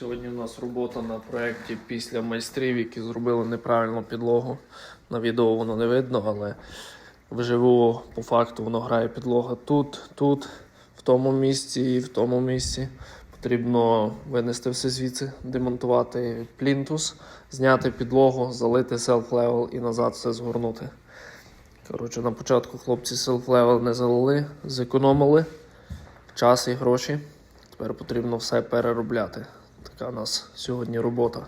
Сьогодні у нас робота на проєкті після майстрів, які зробили неправильну підлогу. На відео воно не видно, але вживу по факту воно грає підлога тут, в тому місці і в тому місці. Потрібно винести все звідси, демонтувати плінтус, зняти підлогу, залити селф-левел і назад все згорнути. Коротше, на початку хлопці селф-левел не залили, зекономили час і гроші. Тепер потрібно все переробляти. Така у нас сьогодні робота.